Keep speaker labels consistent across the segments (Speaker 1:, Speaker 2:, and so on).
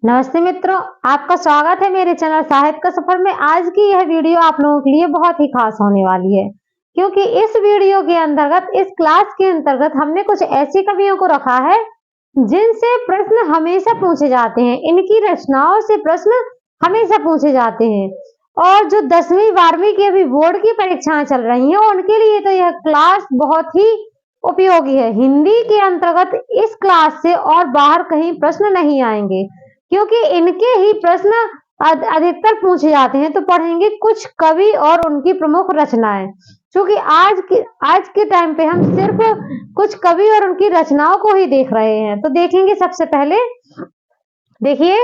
Speaker 1: नमस्ते मित्रों, आपका स्वागत है मेरे चैनल साहित्य का सफर में। आज की यह वीडियो आप लोगों के लिए बहुत ही खास होने वाली है, क्योंकि इस वीडियो के अंतर्गत, इस क्लास के अंतर्गत हमने कुछ ऐसी कवियों को रखा है जिनसे प्रश्न हमेशा पूछे जाते हैं। इनकी रचनाओं से प्रश्न हमेशा पूछे जाते हैं और जो 10वीं 12वीं की अभी बोर्ड की परीक्षाएं चल रही हैं, उनके लिए तो यह क्लास बहुत ही उपयोगी है। हिंदी के अंतर्गत इस क्लास से और बाहर कहीं प्रश्न नहीं आएंगे, क्योंकि इनके ही प्रश्न अधिकतर पूछे जाते हैं। तो पढ़ेंगे कुछ कवि और उनकी प्रमुख रचनाएं, क्योंकि आज के टाइम पे हम सिर्फ कुछ कवि और उनकी रचनाओं को ही देख रहे हैं। तो देखेंगे, सबसे पहले देखिए,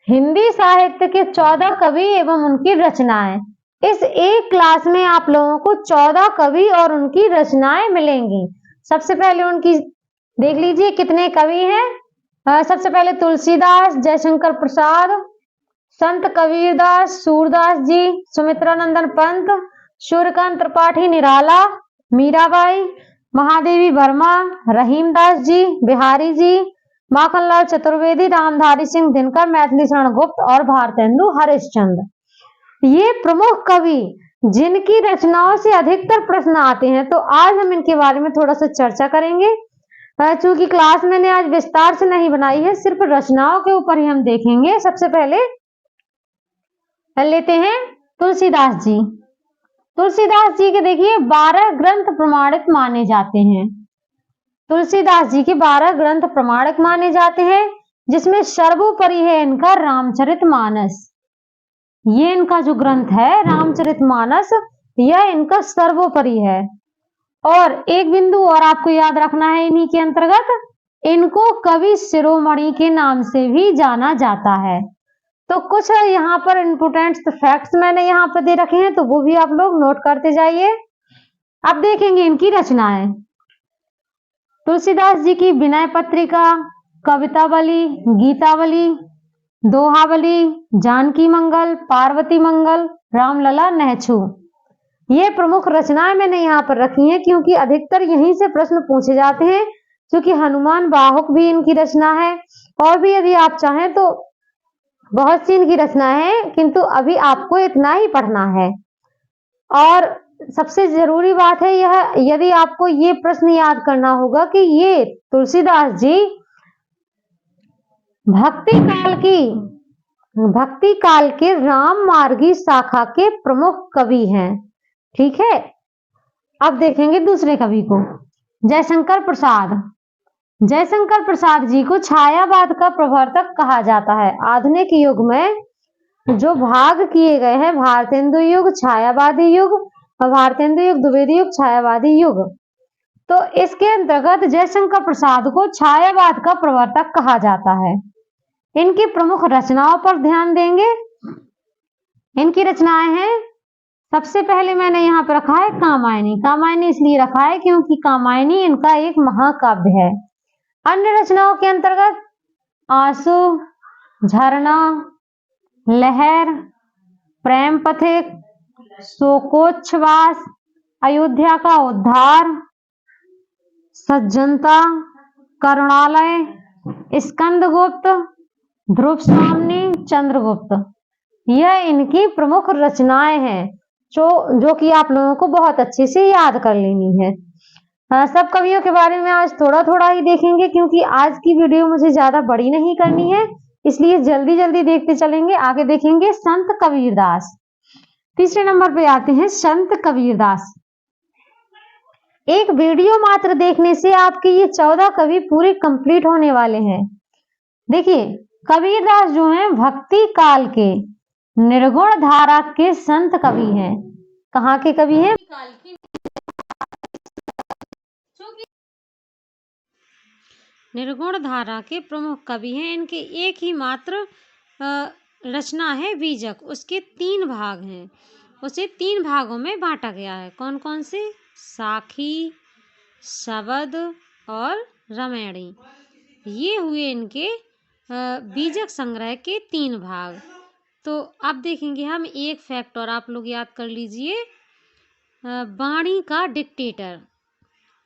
Speaker 1: हिंदी साहित्य के 14 कवि एवं उनकी रचनाएं। इस एक क्लास में आप लोगों को 14 कवि और उनकी रचनाएं मिलेंगी। सबसे पहले उनकी देख लीजिए कितने कवि हैं। सबसे पहले तुलसीदास, जयशंकर प्रसाद, संत कबीरदास, सूरदास जी, सुमित्रानंदन पंत, सूर्यकांत त्रिपाठी निराला, मीराबाई, महादेवी वर्मा, रहीमदास जी, बिहारी जी, माखनलाल चतुर्वेदी, रामधारी सिंह दिनकर, मैथिली शरण गुप्त और भारतेंदु हरिश्चंद्र। ये प्रमुख कवि जिनकी रचनाओं से अधिकतर प्रश्न आते हैं। तो आज हम इनके बारे में थोड़ा सा चर्चा करेंगे। चूंकि क्लास मैंने आज विस्तार से नहीं बनाई है, सिर्फ रचनाओं के ऊपर ही हम देखेंगे। सबसे पहले लेते हैं तुलसीदास जी। तुलसीदास जी के देखिए 12 ग्रंथ प्रमाणित माने जाते हैं। तुलसीदास जी के 12 ग्रंथ प्रमाणित माने जाते हैं, जिसमें सर्वोपरि है इनका रामचरितमानस। ये इनका जो ग्रंथ है रामचरितमानस, यह इनका सर्वोपरि है। और एक बिंदु और आपको याद रखना है, इन्हीं के अंतर्गत इनको कवि शिरोमणि के नाम से भी जाना जाता है। तो कुछ यहाँ पर इंपोर्टेंट फैक्ट्स मैंने यहाँ पर दे रखे हैं, तो वो भी आप लोग नोट करते जाइए। अब देखेंगे इनकी रचनाएं। तुलसीदास जी की विनय पत्रिका, कवितावली, गीतावली, दोहावली, जानकी मंगल, पार्वती मंगल, रामलला, नहछू, ये प्रमुख रचनाएं मैंने यहाँ पर रखी हैं, क्योंकि अधिकतर यहीं से प्रश्न पूछे जाते हैं। क्योंकि हनुमान बाहुक भी इनकी रचना है, और भी यदि आप चाहें तो बहुत सी इनकी रचना है, किंतु अभी आपको इतना ही पढ़ना है। और सबसे जरूरी बात है यह, यदि आपको ये प्रश्न याद करना होगा कि ये तुलसीदास जी भक्ति काल के राम मार्गी शाखा के प्रमुख कवि हैं। ठीक है, अब देखेंगे दूसरे कवि को, जयशंकर प्रसाद। जयशंकर प्रसाद जी को छायावाद का प्रवर्तक कहा जाता है। आधुनिक युग में जो भाग किए गए हैं, भारतेंदु युग, छायावादी युग, भारतेंदु युग, द्विवेदी युग, छायावादी युग, तो इसके अंतर्गत जयशंकर प्रसाद को छायावाद का प्रवर्तक कहा जाता है। इनकी प्रमुख रचनाओं पर ध्यान देंगे। इनकी रचनाएं हैं, सबसे पहले मैंने यहाँ पर रखा है कामायनी। कामायनी इसलिए रखा है क्योंकि कामायनी इनका एक महाकाव्य है। अन्य रचनाओं के अंतर्गत आंसू, झरना, लहर, प्रेम पथिक, शोकोच्छ्वास, अयोध्या का उद्धार, सज्जनता, करुणालय, स्कंदगुप्त, ध्रुव स्वामिनी, चंद्रगुप्त, यह इनकी प्रमुख रचनाएं हैं, जो कि आप लोगों को बहुत अच्छे से याद कर लेनी है। सब कवियों के बारे में आज थोड़ा थोड़ा ही देखेंगे, क्योंकि आज की वीडियो मुझे ज्यादा बड़ी नहीं करनी है, इसलिए जल्दी जल्दी देखते चलेंगे। आगे देखेंगे संत कबीरदास। तीसरे नंबर पे आते हैं संत कबीरदास। एक वीडियो मात्र देखने से आपके ये 14 कवि पूरे कंप्लीट होने वाले हैं। देखिए, कबीरदास जो हैं भक्ति काल के निर्गुण धारा के संत कवि हैं। कहाँ के कवि हैं? निर्गुण धारा के प्रमुख कवि हैं। इनके एक ही मात्र रचना है बीजक, उसके 3 भाग हैं। उसे 3 भागों में बांटा गया है। कौन कौन से? साखी, शबद और रामायणी। ये हुए इनके बीजक संग्रह के 3 भाग। तो अब देखेंगे हम एक फैक्ट और आप लोग याद कर लीजिए। वाणी का डिक्टेटर,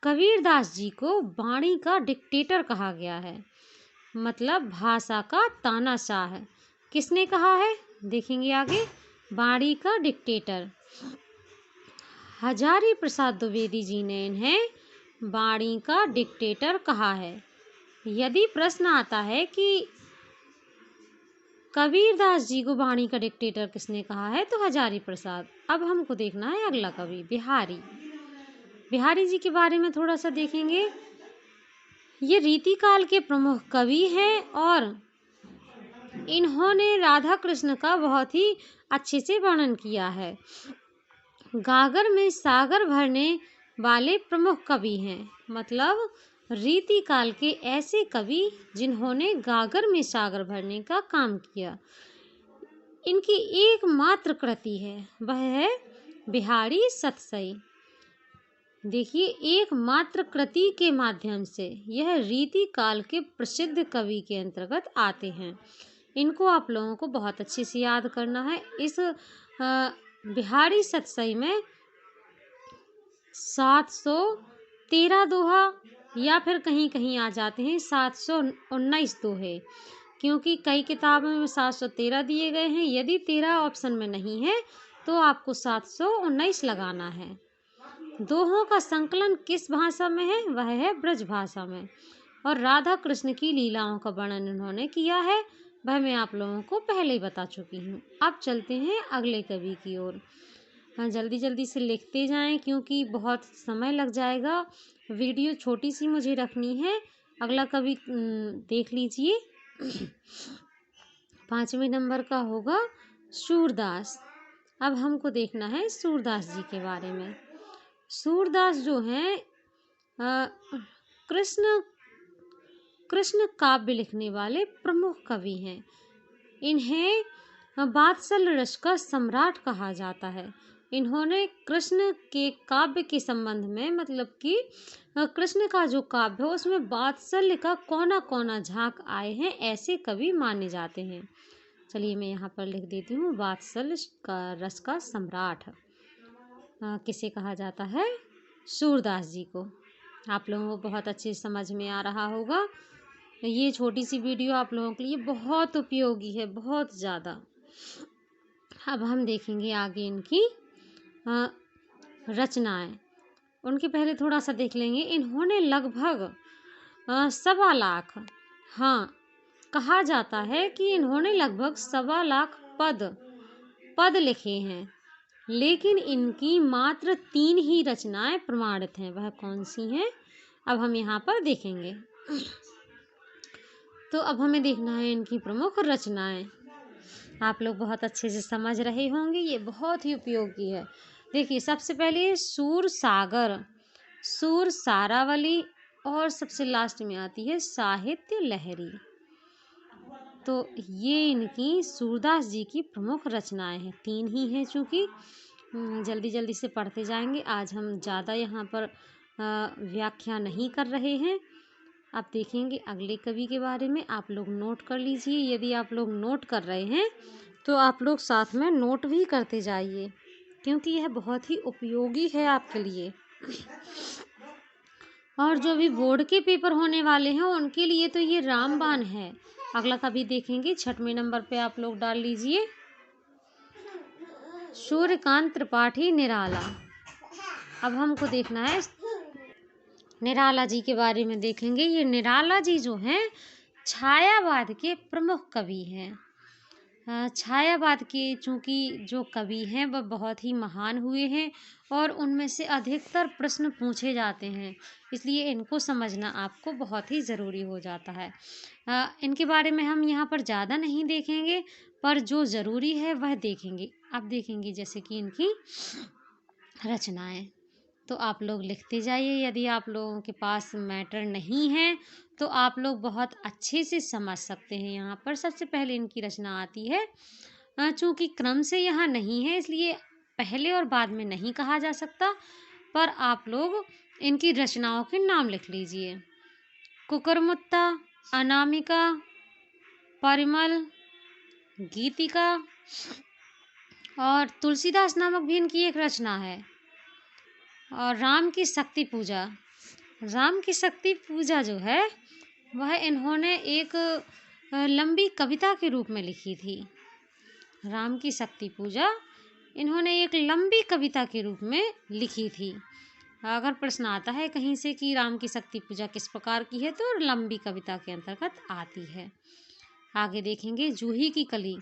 Speaker 1: कबीरदास जी को वाणी का डिक्टेटर कहा गया है। मतलब भाषा का तानाशाह। किसने कहा है? देखेंगे आगे। बाणी का डिक्टेटर हजारी प्रसाद द्विवेदी जी ने इन्हें बाणी का डिक्टेटर कहा है। यदि प्रश्न आता है कि कबीरदास जी को बाणी का डिक्टेटर किसने कहा है, तो हजारी प्रसाद। अब हमको देखना है अगला कवि बिहारी। बिहारी जी के बारे में थोड़ा सा देखेंगे। ये रीतिकाल के प्रमुख कवि हैं और इन्होंने राधा कृष्ण का बहुत ही अच्छे से वर्णन किया है। गागर में सागर भरने वाले प्रमुख कवि हैं। मतलब रीतिकाल के ऐसे कवि जिन्होंने गागर में सागर भरने का काम किया। इनकी एकमात्र कृति है, वह है बिहारी सतसई। देखिए, एकमात्र कृति के माध्यम से यह रीतिकाल के प्रसिद्ध कवि के अंतर्गत आते हैं। इनको आप लोगों को बहुत अच्छे से याद करना है। इस बिहारी सतसई में 713 दोहा या फिर कहीं कहीं आ जाते हैं 719 दोहे, क्योंकि कई किताबों में 713 दिए गए हैं। यदि 13 ऑप्शन में नहीं है तो आपको 719 लगाना है। दोहों का संकलन किस भाषा में है? वह है ब्रज भाषा में। और राधा कृष्ण की लीलाओं का वर्णन इन्होंने किया है, वह मैं आप लोगों को पहले ही बता चुकी हूँ। अब चलते हैं अगले कवि की ओर। जल्दी जल्दी से लिखते जाएं क्योंकि बहुत समय लग जाएगा। वीडियो छोटी सी मुझे रखनी है। अगला कवि देख लीजिए। 5वें नंबर का होगा सूरदास। अब हमको देखना है सूरदास जी के बारे में। सूरदास जो हैं कृष्ण काव्य लिखने वाले प्रमुख कवि हैं। इन्हें वात्सल रस का सम्राट कहा जाता है। इन्होंने कृष्ण के काव्य के संबंध में, मतलब कि कृष्ण का जो काव्य है उसमें वात्सल्य का कोना कोना झांक आए हैं, ऐसे कवि माने जाते हैं। चलिए मैं यहाँ पर लिख देती हूँ, वात्सल्य का रस का सम्राट किसे कहा जाता है? सूरदास जी को। आप लोगों को बहुत अच्छे समझ में आ रहा होगा। ये छोटी सी वीडियो आप लोगों के लिए बहुत उपयोगी है, बहुत ज़्यादा। अब हम देखेंगे आगे इनकी रचनाएं। उनके पहले थोड़ा सा देख लेंगे। इन्होंने लगभग 1.25 लाख, हाँ कहा जाता है कि इन्होंने लगभग 1.25 लाख पद लिखे हैं, लेकिन इनकी मात्र 3 ही रचनाएं प्रमाणित हैं। वह कौन सी हैं? अब हम यहाँ पर देखेंगे। तो अब हमें देखना है इनकी प्रमुख रचनाएं। आप लोग बहुत अच्छे से समझ रहे होंगे, ये बहुत ही उपयोगी है। देखिए, सबसे पहले सूर सागर, सूर सारावली और सबसे लास्ट में आती है साहित्य लहरी। तो ये इनकी सूरदास जी की प्रमुख रचनाएं हैं। 3 ही हैं, चूँकि जल्दी जल्दी से पढ़ते जाएंगे। आज हम ज़्यादा यहाँ पर व्याख्या नहीं कर रहे हैं। आप देखेंगे अगले कवि के बारे में। आप लोग नोट कर लीजिए। यदि आप लोग नोट कर रहे हैं तो आप लोग साथ में नोट भी करते जाइए, क्योंकि यह बहुत ही उपयोगी है आपके लिए। और जो भी बोर्ड के पेपर होने वाले हैं उनके लिए तो ये रामबाण है। अगला कवि देखेंगे 6वें नंबर पे आप लोग डाल लीजिए, सूर्यकांत त्रिपाठी निराला। अब हमको देखना है निराला जी के बारे में देखेंगे। ये निराला जी जो हैं छायावाद के प्रमुख कवि हैं। छायावाद के चूँकि जो कवि हैं वह बहुत ही महान हुए हैं और उनमें से अधिकतर प्रश्न पूछे जाते हैं, इसलिए इनको समझना आपको बहुत ही ज़रूरी हो जाता है। इनके बारे में हम यहाँ पर ज़्यादा नहीं देखेंगे, पर जो ज़रूरी है वह देखेंगे। अब देखेंगे जैसे कि इनकी रचनाएं। तो आप लोग लिखते जाइए। यदि आप लोगों के पास मैटर नहीं है तो आप लोग बहुत अच्छे से समझ सकते हैं। यहाँ पर सबसे पहले इनकी रचना आती है। चूँकि क्रम से यहाँ नहीं है इसलिए पहले और बाद में नहीं कहा जा सकता, पर आप लोग इनकी रचनाओं के नाम लिख लीजिए। कुकुरमुत्ता, अनामिका, परिमल, गीतिका और तुलसीदास नामक भी इनकी एक रचना है। और राम की शक्ति पूजा। राम की शक्ति पूजा जो है वह इन्होंने एक लंबी कविता के रूप में लिखी थी। राम की शक्ति पूजा इन्होंने एक लंबी कविता के रूप में लिखी थी। अगर प्रश्न आता है कहीं से कि राम की शक्ति पूजा किस प्रकार की है, तो लंबी कविता के अंतर्गत आती है। आगे देखेंगे जूही की कली।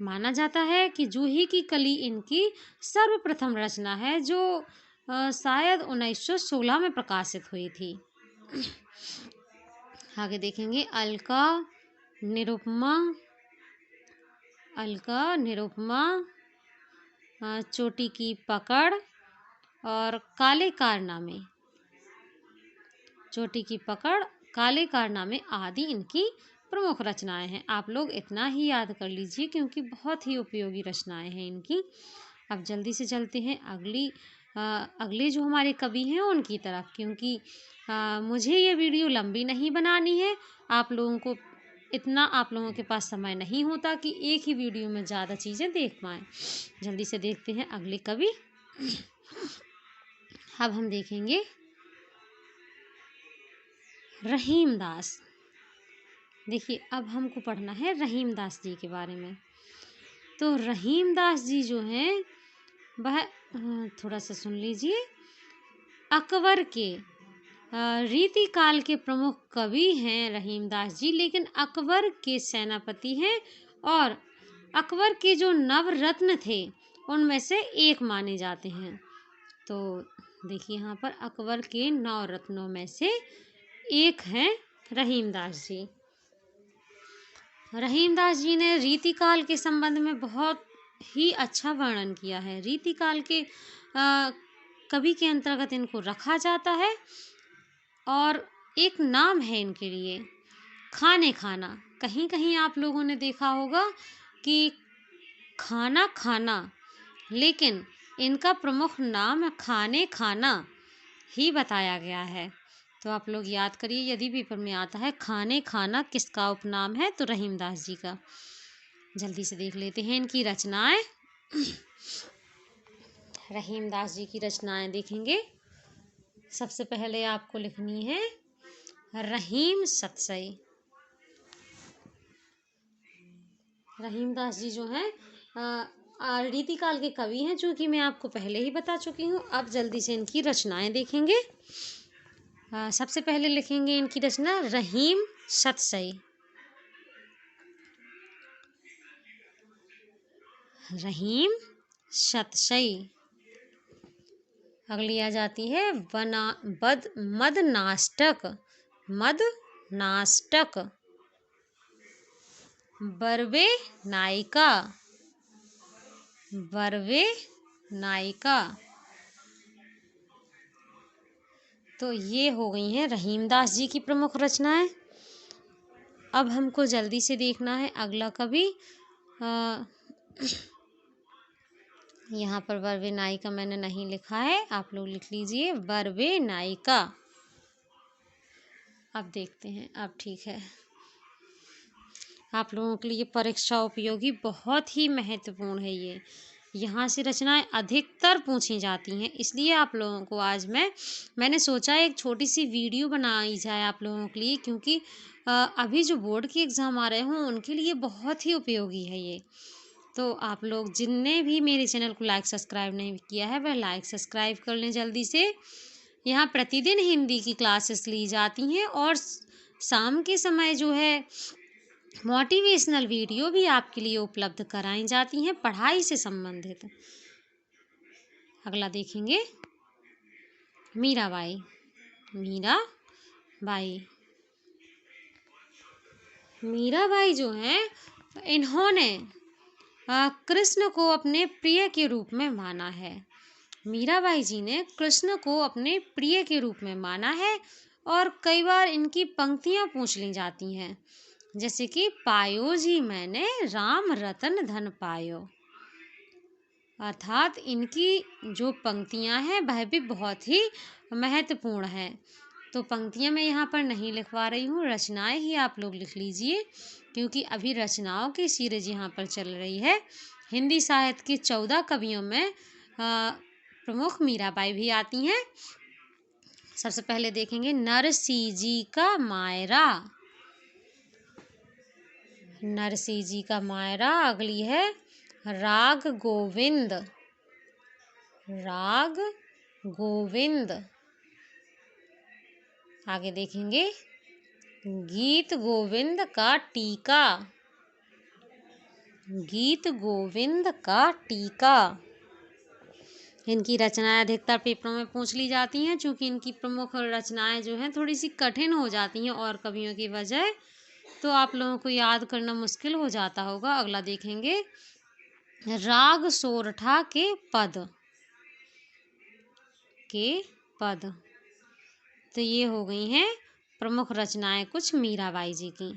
Speaker 1: माना जाता है कि जूही की कली इनकी सर्वप्रथम रचना है, जो शायद 1916 में प्रकाशित हुई थी। आगे देखेंगे अलका निरुपमा, चोटी की पकड़ और काले कारनामे। चोटी की पकड़, काले कारनामे आदि इनकी प्रमुख रचनाएं हैं। आप लोग इतना ही याद कर लीजिए क्योंकि बहुत ही उपयोगी रचनाएं हैं इनकी। अब जल्दी से चलते हैं अगले जो हमारे कवि हैं उनकी तरफ, क्योंकि मुझे ये वीडियो लंबी नहीं बनानी है। आप लोगों के पास समय नहीं होता कि एक ही वीडियो में ज़्यादा चीज़ें देख पाएँ। जल्दी से देखते हैं अगले कवि। अब हम देखेंगे रहीमदास। देखिए, अब हमको पढ़ना है रहीमदास जी के बारे में। तो रहीमदास जी जो हैं वह थोड़ा सा सुन लीजिए। अकबर के रीतिकाल के प्रमुख कवि हैं रहीमदास जी, लेकिन अकबर के सेनापति हैं और अकबर के जो नवरत्न थे उनमें से एक माने जाते हैं। तो देखिए यहाँ पर अकबर के 9 रत्नों में से एक हैं रहीमदास जी। रहीमदास जी ने रीतिकाल के संबंध में बहुत ही अच्छा वर्णन किया है। रीतिकाल के कवि के अंतर्गत इनको रखा जाता है और एक नाम है इनके लिए खाने खाना। कहीं कहीं आप लोगों ने देखा होगा कि खाना खाना, लेकिन इनका प्रमुख नाम खाने खाना ही बताया गया है। तो आप लोग याद करिए, यदि पेपर में आता है खाने खाना किसका उपनाम है, तो रहीमदास जी का। जल्दी से देख लेते हैं इनकी रचनाएं। रहीमदास जी की रचनाएं देखेंगे। सबसे पहले आपको लिखनी है रहीम सतसई। रहीमदास जी जो हैं रीतिकाल के कवि हैं, जो कि मैं आपको पहले ही बता चुकी हूँ। अब जल्दी से इनकी रचनाएं देखेंगे। सबसे पहले लिखेंगे इनकी रचना रहीम सतसई। रहीम सतसई। अगली आ जाती है मदनाष्टक। बरवे नायिका। तो ये हो गई हैं रहीमदास जी की प्रमुख रचनाएं। अब हमको जल्दी से देखना है अगला कवि। यहाँ पर बरवे नायिका मैंने नहीं लिखा है, आप लोग लिख लीजिए बरवे नायिका। अब देखते हैं, अब ठीक है। आप लोगों के लिए परीक्षा उपयोगी बहुत ही महत्वपूर्ण है ये। यहाँ से रचनाएं अधिकतर पूछी जाती हैं, इसलिए आप लोगों को आज मैंने सोचा एक छोटी सी वीडियो बनाई जाए आप लोगों के लिए, क्योंकि अभी जो बोर्ड के एग्ज़ाम आ रहे हों उनके लिए बहुत ही उपयोगी है ये। तो आप लोग जिनने भी मेरे चैनल को लाइक सब्सक्राइब नहीं किया है वह लाइक सब्सक्राइब कर लें जल्दी से। यहाँ प्रतिदिन हिंदी की क्लासेस ली जाती हैं और शाम के समय जो है मोटिवेशनल वीडियो भी आपके लिए उपलब्ध कराई जाती हैं पढ़ाई से संबंधित। अगला देखेंगे मीराबाई। मीराबाई जो हैं इन्होंने कृष्ण को अपने प्रिय के रूप में माना है। मीराबाई जी ने कृष्ण को अपने प्रिय के रूप में माना है और कई बार इनकी पंक्तियां पूछ ली जाती हैं, जैसे कि पायो जी मैंने राम रतन धन पायो। अर्थात इनकी जो पंक्तियां हैं वह भी बहुत ही महत्वपूर्ण हैं। तो पंक्तियां मैं यहाँ पर नहीं लिखवा रही हूँ, रचनाएं ही आप लोग लिख लीजिए, क्योंकि अभी रचनाओं की सीरीज यहाँ पर चल रही है। हिंदी साहित्य के 14 कवियों में प्रमुख मीराबाई भी आती हैं। सबसे पहले देखेंगे नरसी जी का मायरा। नरसिंह जी का मायरा। अगली है राग गोविंद। राग गोविंद। आगे देखेंगे गीत गोविंद का टीका। गीत गोविंद का टीका। इनकी रचनाएं अधिकतर पेपरों में पूछ ली जाती हैं, चूंकि इनकी प्रमुख रचनाएं जो हैं थोड़ी सी कठिन हो जाती हैं और कवियों की वजह, तो आप लोगों को याद करना मुश्किल हो जाता होगा। अगला देखेंगे राग सोरठा के पद। तो ये हो गई हैं प्रमुख रचनाएं कुछ मीराबाई जी की।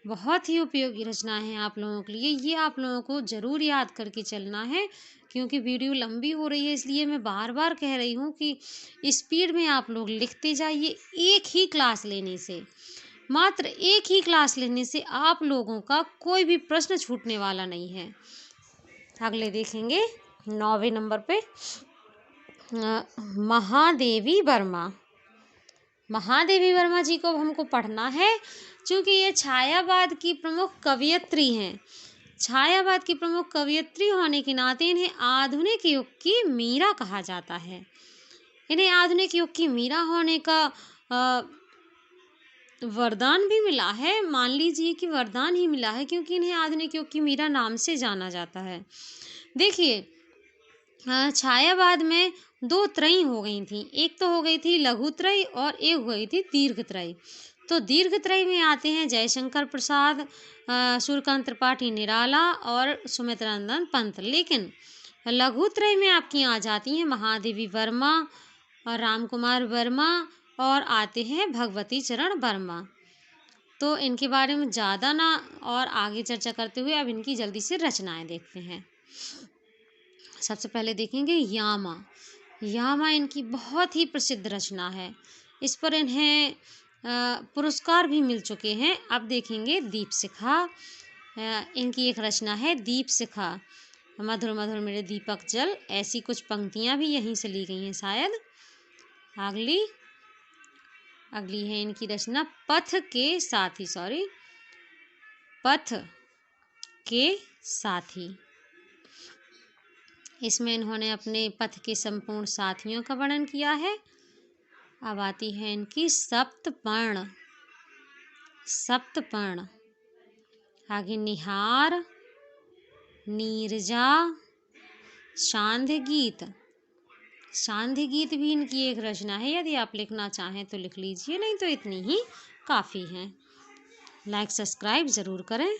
Speaker 1: बहुत ही उपयोगी रचनाएं हैं आप लोगों के लिए, ये आप लोगों को ज़रूर याद करके चलना है, क्योंकि वीडियो लंबी हो रही है इसलिए मैं बार बार कह रही हूँ कि स्पीड में आप लोग लिखते जाइए। एक ही क्लास लेने से, मात्र एक ही क्लास लेने से आप लोगों का कोई भी प्रश्न छूटने वाला नहीं है। अगले देखेंगे 9वें नंबर पे महादेवी वर्मा। महादेवी वर्मा जी को हमको पढ़ना है, क्योंकि ये छायावाद की प्रमुख कवयित्री हैं। छायावाद की प्रमुख कवयित्री होने के नाते इन्हें आधुनिक युग की मीरा कहा जाता है। इन्हें आधुनिक युग की मीरा होने का वरदान भी मिला है। मान लीजिए कि वरदान ही मिला है, क्योंकि इन्हें आधुनिक युग की मीरा नाम से जाना जाता है। देखिए छायावाद में 2 त्रयी हो गई थी, एक तो हो गई थी लघु त्रयी और एक हो गई थी दीर्घ त्रयी। तो दीर्घ त्रयी में आते हैं जयशंकर प्रसाद, सूर्यकांत त्रिपाठी निराला और सुमित्रानंदन पंत। लेकिन लघु त्रयी में आपकी आ जाती हैं महादेवी वर्मा और राम कुमार वर्मा और आते हैं भगवती चरण वर्मा। तो इनके बारे में ज़्यादा ना और आगे चर्चा करते हुए अब इनकी जल्दी से रचनाएं देखते हैं। सबसे पहले देखेंगे यामा। यामा इनकी बहुत ही प्रसिद्ध रचना है, इस पर इन्हें पुरस्कार भी मिल चुके हैं। अब देखेंगे दीपशिखा। इनकी एक रचना है दीपशिखा। मधुर मधुर मेरे दीपक जल, ऐसी कुछ पंक्तियां भी यहीं से ली गई हैं शायद। अगली है इनकी रचना पथ के साथी। इसमें इन्होंने अपने पथ के संपूर्ण साथियों का वर्णन किया है। अब आती है इनकी सप्तपर्ण। आगे निहार, नीरजा, सांध्य गीत भी इनकी एक रचना है। यदि आप लिखना चाहें तो लिख लीजिए, नहीं तो इतनी ही काफ़ी है। लाइक सब्सक्राइब ज़रूर करें।